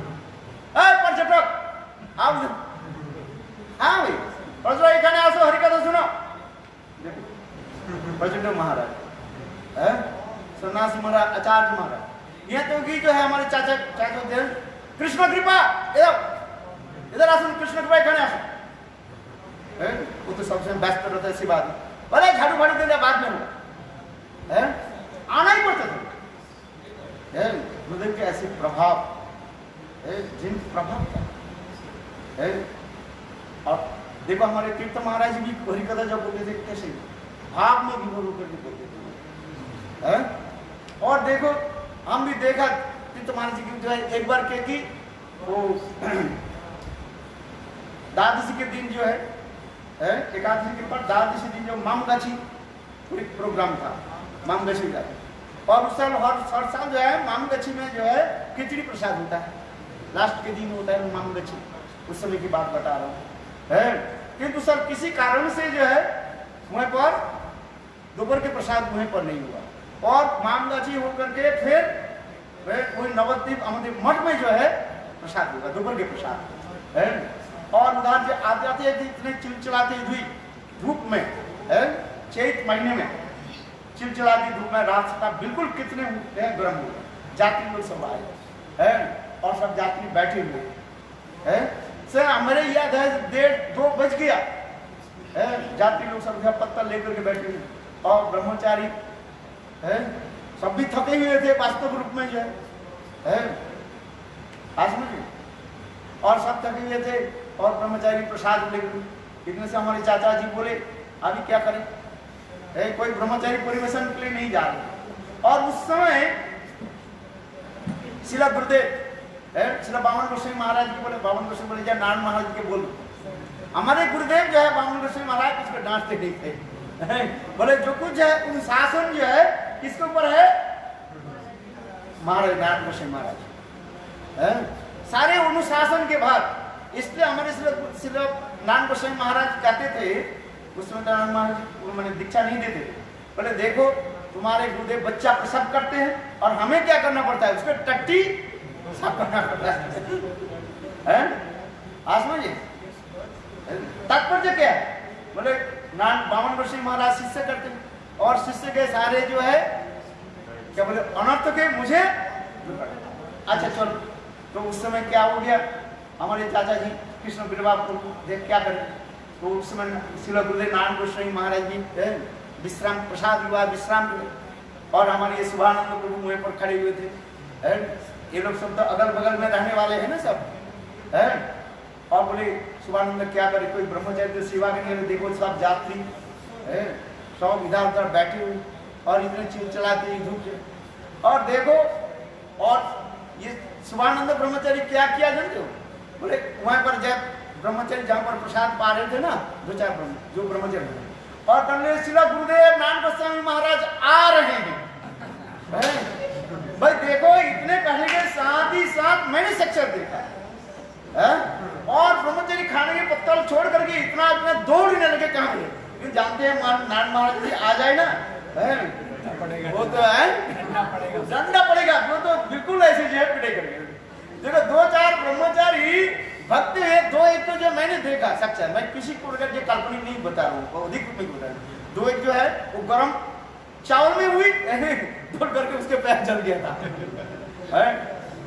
Speaker 1: पर्यटक आओ, हाँ भाई पर्यटक एखाने आसो हरिकथा सुनो। देखो पर्यटक महाराज, सन्यासी महाराज, आचार्य महाराज, यह तो की जो है हमारे चाचा थे कृष्ण कृपा, इधर आसो कृष्ण कृपा एखाने आसो, वो तो सबसे व्यस्त रहता है, ऐसी बात है, भले झाड़ू फाड़ू देने बाद में हो आना ही पड़ता था। गुरुदेव के ऐसे प्रभाव जिन प्रभाव था, और देखो हमारे तीर्थ महाराज भी हरिकथा जब बोलते थे कैसे भाव में विभोर होकर के बोलते थे। और देखो हम भी देखा तीर्थ महाराज जी की जो है एक बार क्या की वो द्वादशी के दिन जो है एकादशी के बाद द्वादशी दिन जो मामगाछी प्रोग्राम था, मामगाछी का, और उस साल हर साल जो है मामगाछी में जो है खिचड़ी प्रसाद होता है, लास्ट के दिन होता है मामगाछी, उस समय की बात बता रहा हूँ। किंतु सर किसी कारण से जो है वहीं पर दोपहर के प्रसाद वहीं पर नहीं हुआ, और मामगाछी होकर के फिर कोई नवद्वीप अमरदीप मठ में जो है प्रसाद होगा, दोपहर के प्रसाद है। और उधर जो आते आते इतने चिलचिलाती हुई धूप में चैत महीने में चिलचिलाती धूप में रास्ता बिल्कुल कितने गर्म हो गए, यात्री लोग सब आए और सब यात्री बैठे हुए सर, हमारे याद है 1:30-2 बज गया, यात्री लोग सब पत्थर लेकर के बैठे हुए, और ब्रह्मचारी सब भी थके हुए थे वास्तव रूप में जो है और सब थके हुए थे, और ब्रह्मचारी प्रसाद लेकर इतने से हमारे चाचा जी बोले अभी क्या करें, कोई ब्रह्मचारी परिवेशन के लिए नहीं जा रहे। और उस समय श्रील गुरुदेव श्री बामन गोस्वामी महाराज के बोले, बामन गोस्वामी बोले जा नारायण महाराज के बोल, हमारे गुरुदेव जो है बामन गोस्वामी महाराज उसको डांटते नहीं थे, बोले जो कुछ है अनुशासन जो है किसके ऊपर है, महाराज नारायण गोस्वामी महाराज सारे अनुशासन के बाद। इसलिए हमारे श्री नारायण गोस्वामी महाराज कहते थे, उसमें नारायण महाराज मैंने दीक्षा नहीं देते थे, बोले देखो तुम्हारे गुरुदेव बच्चा प्रसव करते हैं और हमें क्या करना पड़ता है, उसको टट्टी सब करना पड़ता है। आज समझिए तात्पर्य क्या है? बोले 52 वर्षीय महाराज शिष्य करते हैं और शिष्य के सारे जो है क्या बोले अनर्थ के मुझे। अच्छा चलो, तो उस समय क्या हो गया, हमारे चाचा जी कृष्ण बिरवा प्रभु देख क्या करें, तो उस समय श्रील गुरुदेव नारायण गोस्वामी महाराज जी विश्राम प्रसाद हुआ, विश्राम हुए और हमारे ये शुभानंद प्रभु मुँह पर खड़े हुए थे। ये लोग सब तो अगल बगल में रहने वाले हैं ना सब है। और बोले शुभानंद क्या करे, कोई ब्रह्मचर्य सेवा के लिए देखो सब यात्री है, सब इधर उधर बैठे हुए और इतने चिल्लाते धूप से। और देखो, और ये शुभानंद ब्रह्मचारी क्या किया जानते हो? बोले वहां पर जब ब्रह्मचारी जहाँ पर प्रसाद पा रहे थे ना, दो चार जो ब्रह्मचारी, और कन्या श्रील गुरुदेव नारायण गोस्वामी महाराज आ रहे हैं। भाई देखो, इतने कहने के साथ ही साथ मैंने साक्षात देखा है। और ब्रह्मचारी खाने के पत्तल छोड़ करके इतना इतना दौड़ने लगे। कहाँ गए? जानते हैं नारायण महाराज जी आ जाए ना, वो तो है डंडा पड़ेगा, वो तो बिल्कुल ऐसे जो है पिटे करेंगे। देखो दो चार ब्रह्मचारी भक्त है, दो एक तो जो मैंने देखा साक्षात, मैं किसी को जो काल्पनिक नहीं बता रहा हूँ, अधिक नहीं बता रहा हूँ। दो एक जो है वो गरम चावल में हुई दौड़ करके उसके पैर जल गया था,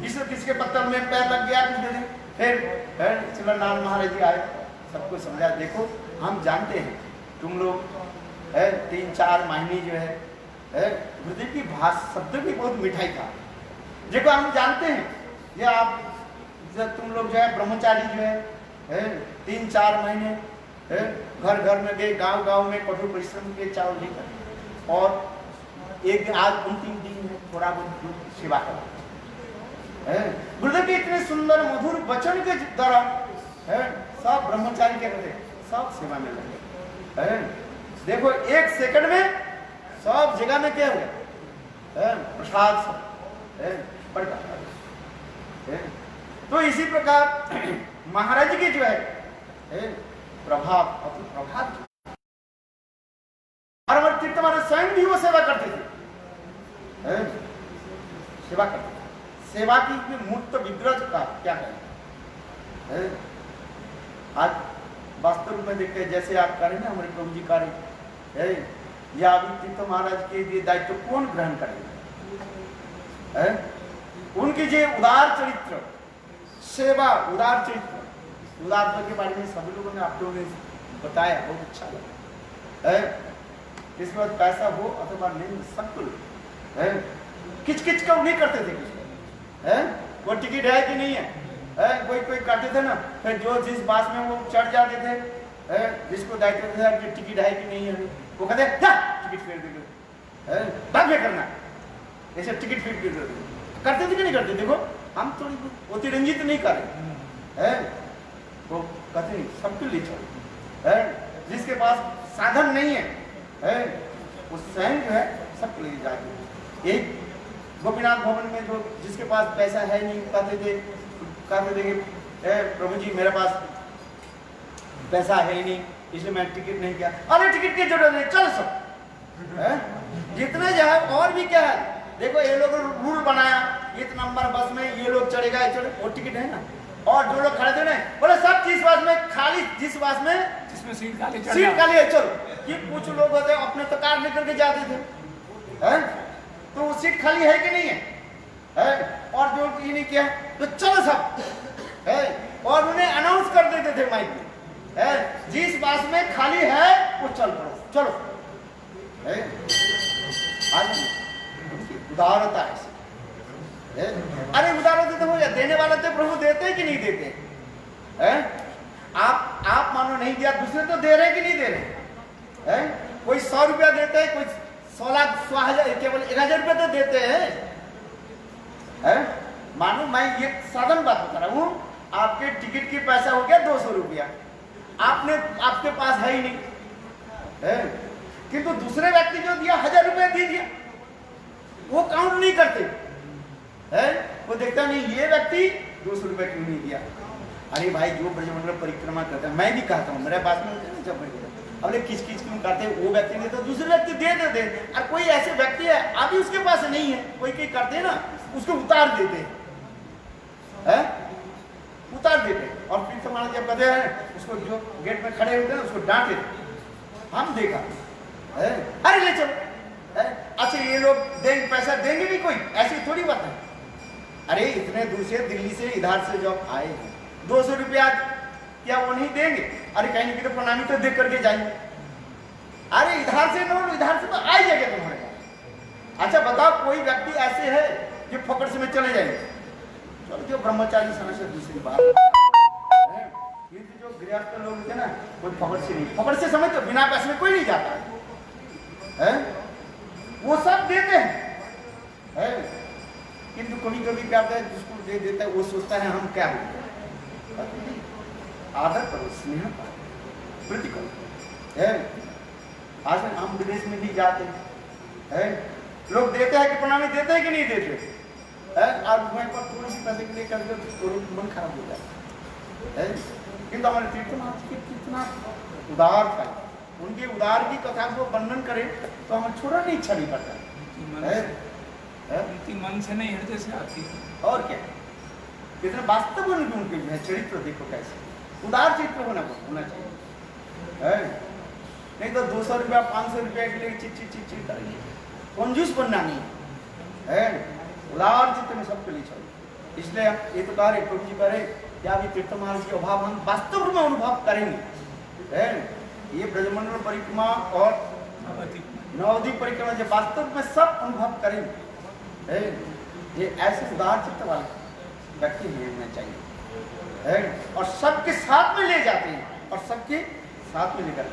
Speaker 1: किसके पत्तल में पैर लग गया। फिर श्रील नारायण महाराज जी आए, सबको समझा, देखो हम जानते हैं तुम लोग 3-4 महीने जो है गुरुदेव की भाषा शब्द की बहुत मिठाई था। देखो हम जानते हैं ये आप जब तुम लोग जो है ब्रह्मचारी जो है 3-4 महीने घर घर में गए, गांव गांव में कठोर परिश्रम के चावल लेकर, और एक दिन आज अंतिम दिन है, थोड़ा बहुत सेवा करो। गुरुदेव के इतने सुंदर मधुर वचन के द्वारा सब ब्रह्मचारी क्या करते, सब सेवा में लगे। देखो 1 सेकंड में सब जगह में क्या हुआ, प्रसाद सब बढ़ता। तो इसी प्रकार महाराज के जो है प्रभाव और तीर्थ महाराज स्वयं भी वो सेवा करते थे, सेवा करते थे। सेवा की मूर्त विग्रह का क्या करें, आज वास्तव में देखते हैं जैसे आप करें ना, हमारे प्रभु जी कार्य या अभी तीर्थ महाराज के लिए दायित्व कौन ग्रहण करेगा? उनकी जो उदार चरित्र सेवा, उदार चरित्र, उदारता के बारे में सभी लोगों ने आप लोगों ने बताया, बहुत अच्छा लगा। इसके बाद पैसा हो अथवा नहीं, सब कुछ किच किच का नहीं करते थे किसी वो टिकट है कि नहीं है, कोई करते थे ना, फिर जो जिस बास में वो चढ़ जाते थे, जिसको दायित्व था कि टिकट है कि नहीं है, वो कहते टिकट फेर दे, भाग में करना ऐसे टिकट फेर दे, करते थे कि नहीं करते? देखो हम थोड़ी वो तिरंजित नहीं कर रहे, वो कहते नहीं सबके लिए चलो, जिसके पास साधन नहीं है वो स्वयं जो है सबके लिए जाके। एक गोपीनाथ भवन में जो जिसके पास पैसा है नहीं, कहते थे कि प्रभु जी मेरे पास पैसा है ही नहीं, इसलिए मैं टिकट नहीं किया। अरे टिकट की जरूरत नहीं, चल सब जितने जो है। और भी क्या है, देखो ये लोग रूल बनाया, इस नंबर बस में ये लोग चढ़ेगा, वो टिकट है ना, और जो लोग खड़े थे ना बोले सब जिस बस में खाली, जिस बस में जिसमें सीट खाली है चलो। कि कुछ लोग होते अपने तो कार लेकर के जाते थे, तो वो सीट खाली है कि नहीं है, और जो ये नहीं किया तो चलो सब, और उन्हें अनाउंस कर देते थे माइक में, जिस बस में खाली है वो चल पड़ो, चलो। आज उदारता है। अरे उदारता तो हो जाए, देने वाला तो प्रभु देते कि नहीं देते? आप मानो नहीं दिया, दूसरे तो दे रहे कि नहीं दे रहे? कोई 100 रुपया देते है, कोई 100 लाख 100,000 केवल 1000 रुपये तो देते हैं। मानो मैं ये साधारण बात बता रहा हूँ, आपके टिकट की पैसा हो गया 200 रुपया, आपके पास है ही नहीं, किंतु दूसरे व्यक्ति जो दिया 1000 रुपये दे दिया, वो काउंट नहीं करते, वो देखता नहीं ये व्यक्ति 200 रुपये क्यों नहीं दिया। अरे भाई जो ब्रजमंडल परिक्रमा करता है, मैं भी कहता हूँ, मेरे पास में होते हैं ना जब अरे किच किच क्यों करते हैं, वो व्यक्ति नहीं तो दूसरे व्यक्ति दे देते। और कोई ऐसे व्यक्ति है अभी उसके पास नहीं है, कोई करते हैं ना उसको उतार देते है, उतार देते। और फिर तुम्हारा जब कहते हैं उसको, जो गेट में खड़े होते हैं उसको डांटे, हम देखा है, अरे ले चलो है? अच्छा ये लोग देंगे, पैसा देंगे भी कोई, ऐसी थोड़ी बात है। अरे इतने दूर से, दिल्ली से, इधर से जब आए हैं, 200 रुपया क्या वो नहीं देंगे? अरे कहीं कि तो प्रणामी तो देख करके जाएंगे। अरे इधर से नोट, इधर से तो आ ही जाएगा तुम्हारे पास। अच्छा बताओ कोई व्यक्ति ऐसे है जो फकड़ से में चले जाएंगे? चलो जो ब्रह्मचारी समस्या दूसरी बात है। ये तो जो गृहस्थ लोग होते ना, कोई फकड़ से नहीं, फकड़ से समझ तो बिना पैसे में कोई नहीं जाता है, वो सब देते हैं। किंतु कभी कभी क्या होता है, जिसको दे देता है वो सोचता है हम क्या हो, आदर करो, स्नेह करो, प्रीति करो है। आज हम विदेश में भी जाते हैं, लोग देते हैं कि प्रणामी देते हैं कि नहीं देते है, और वहीं पर थोड़ी सी पैसे के लिए करके मन खराब हो जाता है। किंतु हमारे तीर्थनाथ के कितना उदार था, उनके उदार की कथा को वर्णन करें तो हमें छोड़ने की इच्छा नहीं करता
Speaker 2: है। मन से नहीं, हृदय से आती है।
Speaker 1: और क्या, कितने वास्तव उनके चरित्र देखो कैसे उदार चित्र होना चाहिए है। नहीं तो 200 रुपया 500 रुपया के लिए चिट करेंगे, कंजूस बनना नहीं है। उदार चित्र में सबके लिए चाहिए। इसलिए ये तो कह रहे प्रभु जी कह रहे क्या भी तीर्थ महाराज के अभाव हम वास्तव में अनुभव करेंगे है। ये ब्रजमंडल परिक्रमा और नवद्वीप परिक्रमा जो वास्तव में सब अनुभव करेंगे है, ये ऐसे उदार चित्त वाले व्यक्ति होना चाहिए है। और सबके साथ में ले जाते हैं और सबके साथ में लेकर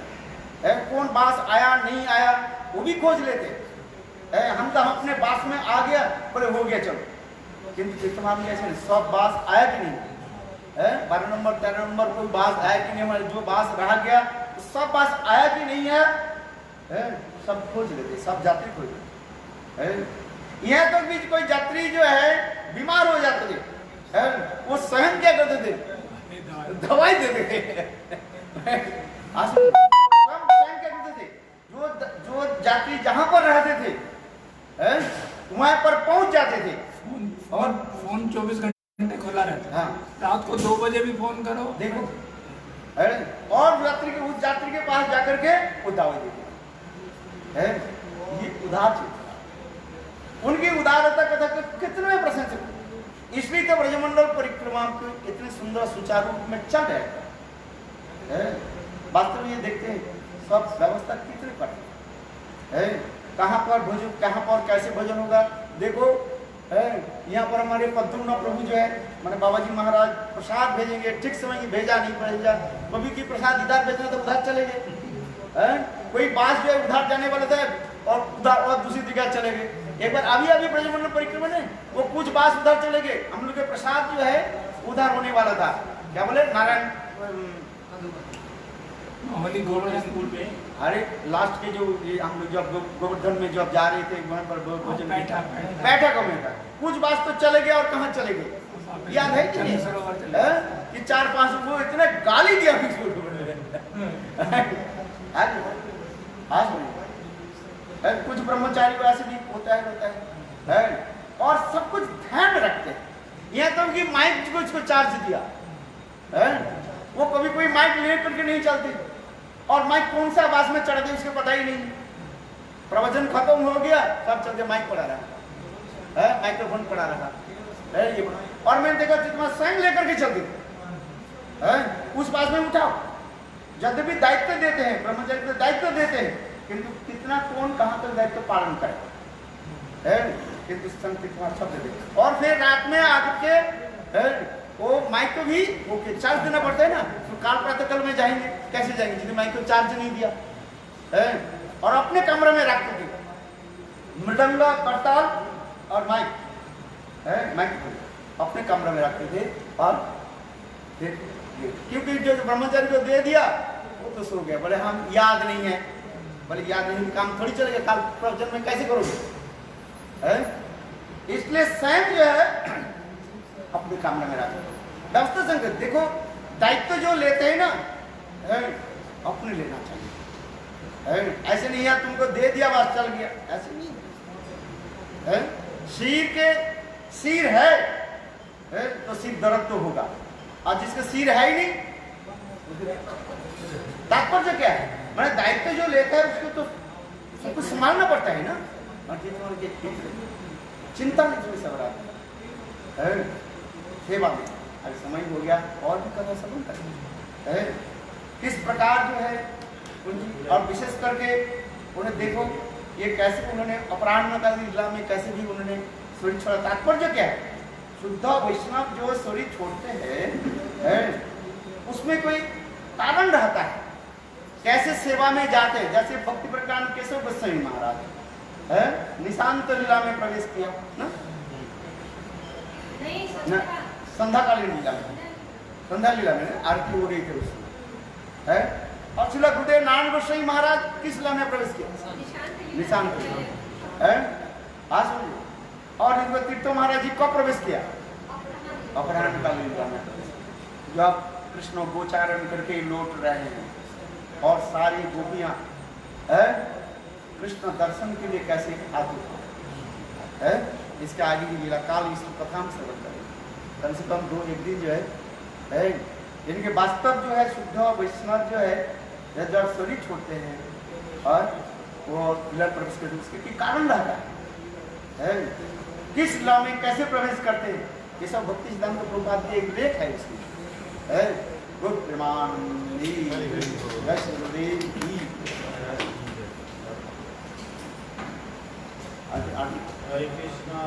Speaker 1: है। कौन बास आया नहीं आया वो भी खोज लेते है। हम तो अपने बास में आ गया, बोले हो गया चलो, किंतु तीर्थमान में ऐसे नहीं, सब बास आया कि नहीं है, 12 नंबर 13 नंबर कोई बास आया कि नहीं, हमारे जो बास रह गया तो सब बास आया कि नहीं है, सब खोज लेते, सब यात्री खोज लेते। यहाँ तक भी कोई यात्री जो है बीमार हो जाते थे, वो सहन क्या करते थे, दवाई देते थे। सब सहन क्या करते थे, जो यात्री जहां पर रहते थे वहां पर पहुंच जाते थे।
Speaker 2: और फोन 24 घंटे खुला रहता है।
Speaker 1: हाँ।
Speaker 2: रात को 2 बजे भी फोन करो
Speaker 1: देखो, और यात्री के उस यात्री के पास जाकर के वो दवाई देते हैं। ये उदार चित्र, उनकी उदारता कथा कितने प्रशंसक। इसलिए तो ब्रजमंडल परिक्रमा को इतने सुंदर सुचारू रूप में चल रहे हैं। वास्तव में ये देखते हैं सब व्यवस्था कितने कठिन है, कहाँ पर भोजन, कहाँ पर कैसे भोजन होगा। देखो यहाँ पर हमारे पद्मनाभ प्रभु जो है माने बाबा जी महाराज प्रसाद भेजेंगे, ठीक समय की भेजा नहीं भेजा, कभी की प्रसाद इधर भेजना तो उधर चले गए। कोई बास जो है उधर जाने वाले थे और उधर और दूसरी जगह चले गए। एक बार अभी ब्रजमंडल परिक्रमा में वो कुछ बास उधर चले गए, हम लोग के प्रसाद जो है उधर होने वाला था, क्या बोले नारायण
Speaker 2: स्कूल में।
Speaker 1: अरे लास्ट के जो ये हम लोग जब गोवर्धन में जब जा रहे थे वहाँ पर भोजन
Speaker 2: बैठा
Speaker 1: कुछ बात तो चले गए और कहाँ चले गए याद है कि नहीं? कि 4-5 वो इतने गाली दिया कुछ ब्रह्मचारी को ऐसे भी होता है और सब कुछ ध्यान में रखते हैं। यहाँ तो कि माइक को इसको चार्ज दिया वो कभी कोई माइक ले करके नहीं चलते, और माइक कौन सा आवाज में चढ़ गई उसको पता ही नहीं। प्रवचन खत्म हो गया सब चलते माइक पड़ा रहा है, माइक्रोफोन पड़ा रहा है ये। और मैंने देखा जितना स्वयं लेकर के चलते थे उस बात में उठाओ। जब भी दायित्व देते हैं ब्रह्मचारी को दायित्व देते हैं, किंतु कितना कौन कहाँ तक दायित्व पालन करे किंतु कितना शब्द दे। और फिर रात में आकर के वो माइक को भी ओके चार्ज देना पड़ता है ना, तो काल प्रातःकाल में जाएंगे कैसे जाएंगे जिसने माइक को चार्ज नहीं दिया और अपने कमरे में रखते थे मृदंग करताल और माइक माइक अपने कमरे में रखते थे। और क्योंकि जो ब्रह्मचारी को दे दिया वो तो सो गया, बोले हम याद नहीं है, बोले याद नहीं काम थोड़ी चलेगा, काल प्रवचन में कैसे करोगे। इसलिए स्वयं जो है अपने काम में रखते व्यवस्था संगत। देखो दायित्व जो लेते हैं ना अपने लेना चाहिए, ऐसे नहीं यार तुमको दे दिया बस चल गया, ऐसे नहीं। शीर के शीर है है तो सिर दर्द तो होगा, और जिसका सिर है ही नहीं, तात्पर्य क्या है? मैंने दायित्व जो लेता है उसको तो सब कुछ संभालना पड़ता है ना, और चिंता नहीं तुम्हें सब रहा है सेवा में। अभी समय हो गया और भी कथा सब है किस प्रकार जो है उनकी, और विशेष करके उन्हें देखो ये कैसे उन्होंने अपराह्न का लीला में कैसे भी उन्होंने शरीर छोड़ा। तात्पर्य क्या है? शुद्ध वैष्णव जो शरीर छोड़ते हैं उसमें कोई कारण रहता है, कैसे सेवा में जाते हैं। जैसे भक्ति प्रकांड केशव गोस्वामी महाराज है निशांत लीला में प्रवेश किया ना, संध्याकालीन लीला में, संध्या लीला में आरती हो रही थी उसमें है। और श्रील गुरुदेव नारायण गोस्वामी महाराज किस लीला में प्रवेश किया? निशांत है। हाँ सुनिए, और इनको तीर्थो महाराज जी कब प्रवेश किया? अपराह्न कालीन लीला में। जब कृष्ण गोचारण करके लौट रहे हैं और सारी गोपियां कृष्ण दर्शन के लिए कैसे आतुर है, इसके आगे की लीला काल इस कथा में श्रवण करें। कम से कम 2-1 दिन जो है इनके वास्तव जो है शुद्ध वैष्णव जो है जब शरीर छोड़ते हैं और वो लीला प्रवेश करते हैं, उसके कारण रहता है किस लीला में कैसे प्रवेश करते हैं। ये सब भक्ति सिद्धांत प्रभुपाद की एक लेख है इसमें गुरु प्रेमानंदी वैष्णोदेव की।
Speaker 3: हरे कृष्णा